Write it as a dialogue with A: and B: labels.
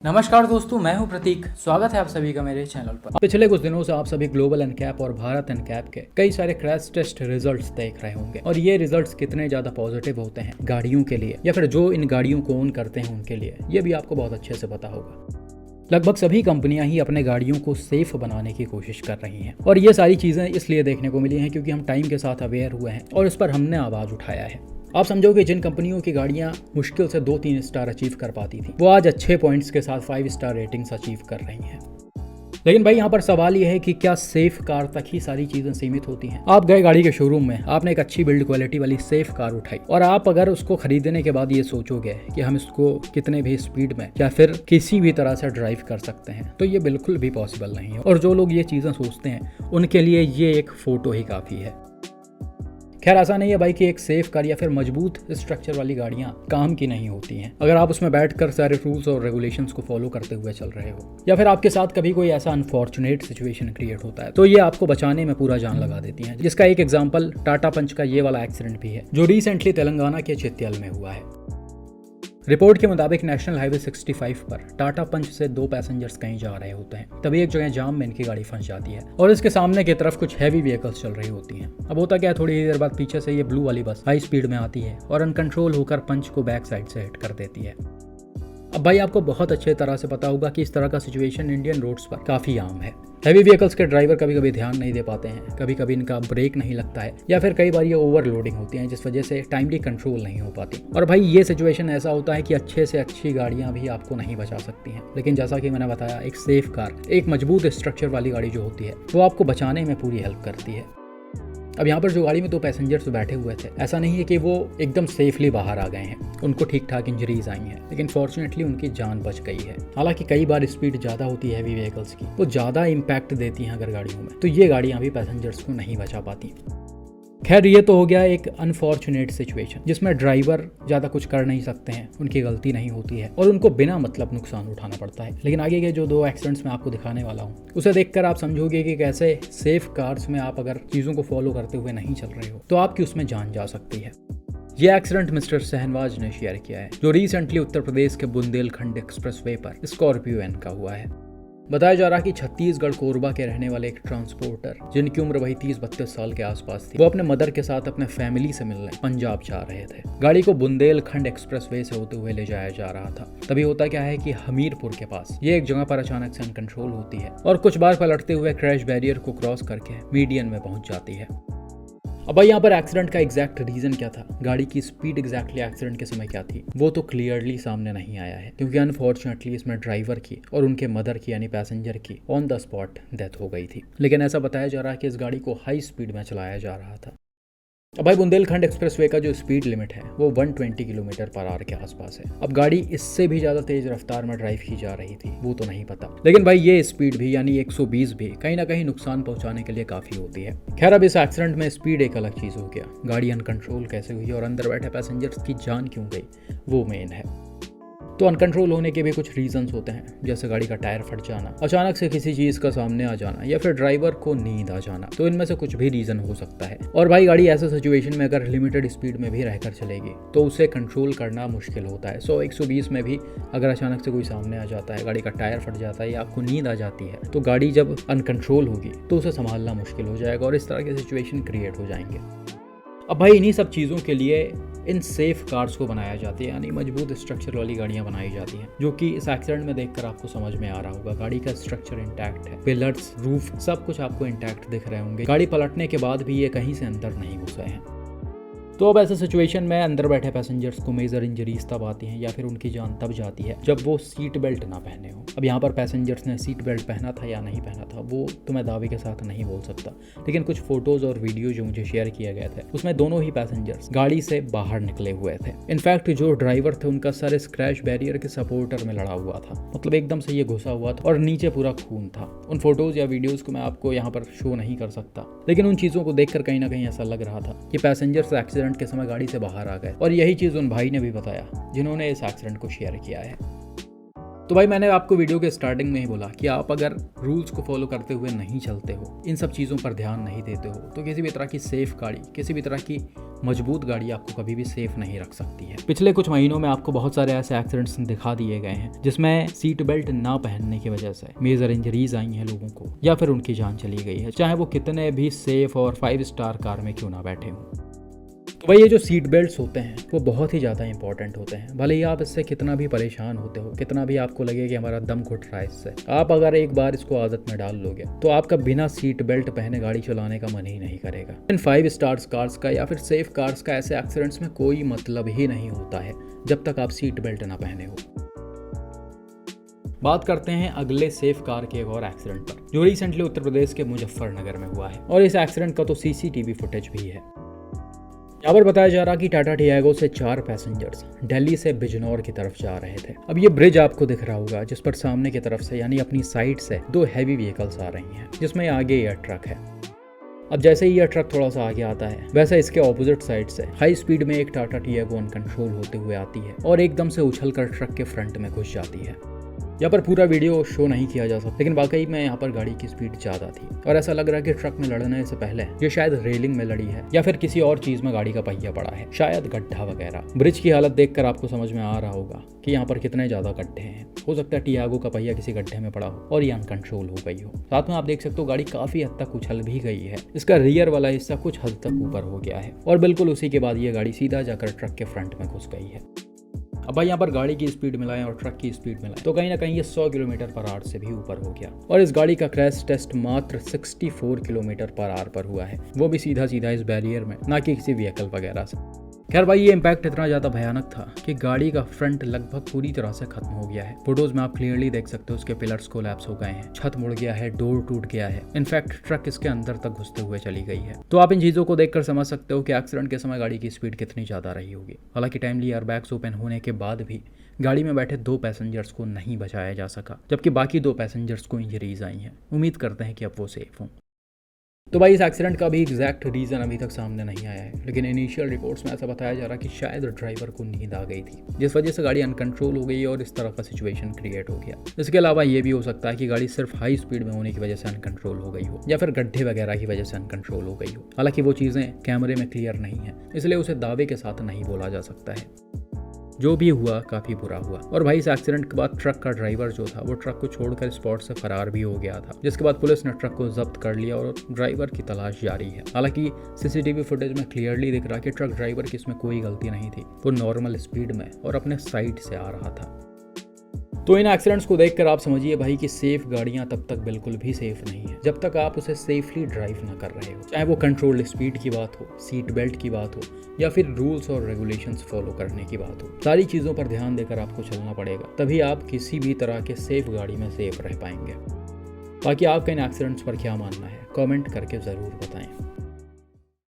A: नमस्कार दोस्तों, मैं हूं प्रतीक। स्वागत है आप सभी का मेरे चैनल पर। पिछले कुछ दिनों से आप सभी ग्लोबल एनकैप और भारत एनकैप के कई सारे क्रैश टेस्ट रिजल्ट्स देख रहे होंगे और ये रिजल्ट्स कितने ज्यादा पॉजिटिव होते हैं गाड़ियों के लिए या फिर जो इन गाड़ियों को ओन करते हैं उनके लिए, ये भी आपको बहुत अच्छे से पता होगा। लगभग सभी कंपनियां ही अपने गाड़ियों को सेफ बनाने की कोशिश कर रही हैं और ये सारी चीजें इसलिए देखने को मिली हैं क्योंकि हम टाइम के साथ अवेयर हुए हैं और इस पर हमने आवाज उठाया है। आप समझोगे जिन कंपनियों की गाड़ियां मुश्किल से 2-3 स्टार अचीव कर पाती थी वो आज अच्छे पॉइंट्स के साथ 5 स्टार रेटिंग्स अचीव कर रही हैं। लेकिन भाई यहाँ पर सवाल यह है कि क्या सेफ कार तक ही सारी चीजें सीमित होती हैं? आप गए गाड़ी के शोरूम में, आपने एक अच्छी बिल्ड क्वालिटी वाली सेफ कार उठाई और आप अगर उसको खरीदने के बाद ये सोचोगे कि हम इसको कितने भी स्पीड में या फिर किसी भी तरह से ड्राइव कर सकते हैं, तो ये बिल्कुल भी पॉसिबल नहीं है। और जो लोग ये चीजें सोचते हैं उनके लिए ये एक फोटो ही काफी है। खैर ऐसा नहीं है भाई कि एक सेफ कार या फिर मजबूत स्ट्रक्चर वाली गाड़ियां काम की नहीं होती हैं। अगर आप उसमें बैठकर सारे रूल्स और रेगुलेशंस को फॉलो करते हुए चल रहे हो या फिर आपके साथ कभी कोई ऐसा अनफॉर्चुनेट सिचुएशन क्रिएट होता है तो ये आपको बचाने में पूरा जान लगा देती हैं। जिसका एक एग्जांपल टाटा पंच का ये वाला एक्सीडेंट भी है जो रिसेंटली तेलंगाना के चित्याल में हुआ है। रिपोर्ट के मुताबिक नेशनल हाईवे 65 पर टाटा पंच से 2 पैसेंजर्स कहीं जा रहे होते हैं, तभी एक जगह जाम में इनकी गाड़ी फंस जाती है और इसके सामने की तरफ कुछ हैवी व्हीकल्स चल रही होती हैं। अब होता क्या है, थोड़ी देर बाद पीछे से ये ब्लू वाली बस हाई स्पीड में आती है और अनकंट्रोल होकर पंच को बैक साइड से हिट कर देती है। अब भाई आपको बहुत अच्छे तरह से पता होगा कि इस तरह का सिचुएशन इंडियन रोड्स पर काफी आम है। हैवी व्हीकल्स के ड्राइवर कभी कभी ध्यान नहीं दे पाते हैं, कभी कभी इनका ब्रेक नहीं लगता है या फिर कई बार ये ओवरलोडिंग होती हैं जिस वजह से टाइमली कंट्रोल नहीं हो पाती। और भाई ये सिचुएशन ऐसा होता है कि अच्छे से अच्छी गाड़ियां भी आपको नहीं बचा सकती हैं, लेकिन जैसा कि मैंने बताया एक सेफ कार, एक मजबूत स्ट्रक्चर वाली गाड़ी जो होती है वो आपको बचाने में पूरी हेल्प करती है। अब यहाँ पर जो गाड़ी में 2 पैसेंजर्स बैठे हुए थे, ऐसा नहीं है कि वो एकदम सेफली बाहर आ गए हैं, उनको ठीक ठाक इंजरीज आई हैं, लेकिन फॉर्चुनेटली उनकी जान बच गई है। हालांकि कई बार स्पीड ज़्यादा होती है हैवी व्हीकल्स की, वो ज़्यादा इम्पैक्ट देती हैं अगर गाड़ियों में, तो ये गाड़ियाँ भी पैसेंजर्स को नहीं बचा पाती। खैर ये तो हो गया एक अनफॉर्चुनेट सिचुएशन जिसमें ड्राइवर ज़्यादा कुछ कर नहीं सकते हैं, उनकी गलती नहीं होती है और उनको बिना मतलब नुकसान उठाना पड़ता है। लेकिन आगे के जो 2 एक्सीडेंट्स मैं आपको दिखाने वाला हूँ उसे देखकर आप समझोगे कि कैसे सेफ कार्स में आप अगर चीज़ों को फॉलो करते हुए नहीं चल रहे हो तो आपकी उसमें जान जा सकती है। ये एक्सीडेंट मिस्टर सहनवाज ने शेयर किया है जो रिसेंटली उत्तर प्रदेश के बुंदेलखंड एक्सप्रेसवे पर स्कॉर्पियो एन का हुआ है। बताया जा रहा कि छत्तीसगढ़ कोरबा के रहने वाले एक ट्रांसपोर्टर जिनकी उम्र वही 30-32 साल के आसपास थी, वो अपने मदर के साथ अपने फैमिली से मिलने पंजाब जा रहे थे। गाड़ी को बुंदेलखंड एक्सप्रेसवे से होते हुए ले जाया जा रहा था। तभी होता क्या है कि हमीरपुर के पास ये एक जगह पर अचानक से अनकंट्रोल होती है और कुछ बार पलटते हुए क्रैश बैरियर को क्रॉस करके मीडियन में पहुंच जाती है। अब भाई यहाँ पर एक्सीडेंट का एग्जैक्ट रीजन क्या था, गाड़ी की स्पीड एग्जैक्टली एक्सीडेंट के समय क्या थी, वो तो क्लियरली सामने नहीं आया है क्योंकि अनफॉर्चुनेटली इसमें ड्राइवर की और उनके मदर की यानी पैसेंजर की ऑन द स्पॉट डेथ हो गई थी। लेकिन ऐसा बताया जा रहा है कि इस गाड़ी को हाई स्पीड में चलाया जा रहा था। अब भाई बुंदेलखंड एक्सप्रेसवे का जो स्पीड लिमिट है वो 120 किलोमीटर पर आवर के आसपास है। अब गाड़ी इससे भी ज़्यादा तेज रफ्तार में ड्राइव की जा रही थी वो तो नहीं पता, लेकिन भाई ये स्पीड भी यानी 120 भी कहीं ना कहीं नुकसान पहुंचाने के लिए काफ़ी होती है। खैर अब इस एक्सीडेंट में स्पीड एक अलग चीज़ हो गया, गाड़ी अनकंट्रोल कैसे हुई और अंदर बैठे पैसेंजर्स की जान क्यों गई वो मेन है। तो अनकंट्रोल होने के भी कुछ रीजंस होते हैं, जैसे गाड़ी का टायर फट जाना, अचानक से किसी चीज़ का सामने आ जाना या फिर ड्राइवर को नींद आ जाना, तो इनमें से कुछ भी रीज़न हो सकता है। और भाई गाड़ी ऐसे सिचुएशन में अगर लिमिटेड स्पीड में भी रहकर चलेगी तो उसे कंट्रोल करना मुश्किल होता है। 100-120 में भी अगर अचानक से कोई सामने आ जाता है, गाड़ी का टायर फट जाता है या आपको नींद आ जाती है, तो गाड़ी जब अनकंट्रोल होगी तो उसे संभालना मुश्किल हो जाएगा और इस तरह के सिचुएशन क्रिएट हो जाएंगे। अब भाई इन्हीं सब चीज़ों के लिए इन सेफ कार्स को बनाया जाती है, यानी मजबूत स्ट्रक्चर वाली गाड़ियां बनाई जाती हैं, जो कि इस एक्सीडेंट में देखकर आपको समझ में आ रहा होगा। गाड़ी का स्ट्रक्चर इंटैक्ट है, पिलर्स, रूफ सब कुछ आपको इंटैक्ट दिख रहे होंगे। गाड़ी पलटने के बाद भी ये कहीं से अंदर नहीं घुसे हैं। तो अब ऐसे सिचुएशन में अंदर बैठे पैसेंजर्स को मेजर इंजरीज तब आती हैं या फिर उनकी जान तब जाती है जब वो सीट बेल्ट ना पहने हो। अब यहाँ पर पैसेंजर्स ने सीट बेल्ट पहना था या नहीं पहना था वो तो मैं दावे के साथ नहीं बोल सकता, लेकिन कुछ फोटोज और वीडियो जो मुझे शेयर किया गया था उसमें दोनों ही पैसेंजर्स गाड़ी से बाहर निकले हुए थे। इनफैक्ट जो ड्राइवर थे उनका सर स्क्रैच बैरियर के सपोर्टर में लड़ा हुआ था, मतलब एकदम से ये घुसा हुआ था और नीचे पूरा खून था। उन फोटोज या वीडियोज को मैं आपको यहाँ पर शो नहीं कर सकता, लेकिन उन चीज़ों को देखकर कहीं ना कहीं ऐसा लग रहा था कि पैसेंजर्स एक्सीडेंट के समय गाड़ी से बाहर आ गए। और यही चीज़ उन भाई ने भी बताया जिन्होंने इस एक्सीडेंट को शेयर किया है। तो भाई मैंने आपको वीडियो के स्टार्टिंग में ही बोला कि आप अगर रूल्स को फॉलो करते हुए नहीं चलते हो, इन सब चीज़ों पर ध्यान नहीं देते हो, तो किसी भी तरह की सेफ गाड़ी, किसी भी तरह की मजबूत गाड़ी आपको कभी भी सेफ नहीं रख सकती है। पिछले कुछ महीनों में आपको बहुत सारे ऐसे एक्सीडेंट्स दिखा दिए गए हैं जिसमें सीट बेल्ट ना पहनने की वजह से मेजर इंजरीज आई हैं लोगों को, या फिर उनकी जान चली गई है, चाहे वो कितने भी सेफ और 5 स्टार कार में क्यों ना बैठे हों। तो भाई ये जो सीट बेल्ट्स होते हैं वो बहुत ही ज़्यादा इंपॉर्टेंट होते हैं। भले ही आप इससे कितना भी परेशान होते हो, कितना भी आपको लगे कि हमारा दम घुट रहा है इससे, आप अगर एक बार इसको आदत में डाल लोगे तो आपका बिना सीट बेल्ट पहने गाड़ी चलाने का मन ही नहीं करेगा। इन 5 स्टार्स कार्स का या फिर सेफ कार्स का ऐसे एक्सीडेंट्स में कोई मतलब ही नहीं होता है जब तक आप सीट बेल्ट ना पहने हो। बात करते हैं अगले सेफ कार के एक और एक्सीडेंट पर, जो रिसेंटली उत्तर प्रदेश के मुजफ्फरनगर में हुआ है, और इस एक्सीडेंट का तो सीसीटीवी फुटेज भी है। यहाँ पर बताया जा रहा कि टाटा टियागो से 4 पैसेंजर्स दिल्ली से बिजनौर की तरफ जा रहे थे। अब ये ब्रिज आपको दिख रहा होगा जिस पर सामने की तरफ से यानी अपनी साइड से 2 हैवी व्हीकल्स आ रही हैं, जिसमें आगे यह ट्रक है। अब जैसे ही यह ट्रक थोड़ा सा आगे आता है, वैसे इसके ऑपोजिट साइड से हाई स्पीड में एक टाटा टियागो अनकंट्रोल होते हुए आती है और एकदम से उछलकर ट्रक के फ्रंट में घुस जाती है। यहाँ पर पूरा वीडियो शो नहीं किया जा सकता, लेकिन वाकई में यहाँ पर गाड़ी की स्पीड ज़्यादा थी और ऐसा लग रहा है कि ट्रक में लड़ने से पहले ये शायद रेलिंग में लड़ी है या फिर किसी और चीज़ में गाड़ी का पहिया पड़ा है, शायद गड्ढा वगैरह। ब्रिज की हालत देखकर आपको समझ में आ रहा होगा कि यहाँ पर कितने ज़्यादा गड्ढे हैं। हो सकता है टियागो का पहिया किसी गड्ढे में पड़ा हो और ये अनकंट्रोल हो गई हो। साथ में आप देख सकते हो गाड़ी काफ़ी हद तक उछल भी गई है, इसका रियर वाला हिस्सा कुछ हद तक ऊपर हो गया है और बिल्कुल उसी के बाद ये गाड़ी सीधा जाकर ट्रक के फ्रंट में घुस गई है। अब भाई यहाँ पर गाड़ी की स्पीड मिलाएं और ट्रक की स्पीड मिलाएं तो कहीं ना कहीं ये 100 किलोमीटर पर आवर से भी ऊपर हो गया, और इस गाड़ी का क्रैश टेस्ट मात्र 64 किलोमीटर पर आवर पर हुआ है, वो भी सीधा सीधा इस बैरियर में, ना कि किसी व्हीकल वगैरह से। खैर भाई ये इम्पैक्ट इतना ज़्यादा भयानक था कि गाड़ी का फ्रंट लगभग पूरी तरह से खत्म हो गया है। फोटोज में आप क्लियरली देख सकते हो उसके पिलर्स कोलैप्स हो गए हैं, छत मुड़ गया है, डोर टूट गया है, इनफैक्ट ट्रक इसके अंदर तक घुसते हुए चली गई है। तो आप इन चीज़ों को देखकर समझ सकते हो कि एक्सीडेंट के समय गाड़ी की स्पीड कितनी ज़्यादा रही होगी। हालांकि टाइमली एयरबैग्स ओपन होने के बाद भी गाड़ी में बैठे 2 पैसेंजर्स को नहीं बचाया जा सका, जबकि बाकी 2 पैसेंजर्स को इंजरीज आई हैं। उम्मीद करते हैं कि अब वो सेफ हों। तो भाई इस एक्सीडेंट का भी एग्जैक्ट रीज़न अभी तक सामने नहीं आया है, लेकिन इनिशियल रिपोर्ट्स में ऐसा बताया जा रहा कि शायद ड्राइवर को नींद आ गई थी, जिस वजह से गाड़ी अनकंट्रोल हो गई और इस तरह का सिचुएशन क्रिएट हो गया। इसके अलावा ये भी हो सकता है कि गाड़ी सिर्फ हाई स्पीड में होने की वजह से अनकंट्रोल हो गई हो या फिर गड्ढे वगैरह की वजह से अनकंट्रोल हो गई हो। हालांकि वो चीज़ें कैमरे में क्लियर नहीं है, इसलिए उसे दावे के साथ नहीं बोला जा सकता है। जो भी हुआ काफ़ी बुरा हुआ। और भाई इस एक्सीडेंट के बाद ट्रक का ड्राइवर जो था वो ट्रक को छोड़कर स्पॉट से फरार भी हो गया था, जिसके बाद पुलिस ने ट्रक को जब्त कर लिया और ड्राइवर की तलाश जारी है। हालांकि सीसीटीवी फुटेज में क्लियरली दिख रहा कि ट्रक ड्राइवर की इसमें कोई गलती नहीं थी, वो नॉर्मल स्पीड में और अपने साइड से आ रहा था। तो इन एक्सीडेंट्स को देखकर आप समझिए भाई कि सेफ गाड़ियां तब तक बिल्कुल भी सेफ नहीं है जब तक आप उसे सेफली ड्राइव ना कर रहे हो, चाहे वो कंट्रोल्ड स्पीड की बात हो, सीट बेल्ट की बात हो या फिर रूल्स और रेगुलेशंस फॉलो करने की बात हो। सारी चीज़ों पर ध्यान देकर आपको चलना पड़ेगा, तभी आप किसी भी तरह के सेफ गाड़ी में सेफ रह पाएंगे। बाकी आपका इन एक्सीडेंट्स पर क्या मानना है कमेंट करके ज़रूर बताएं।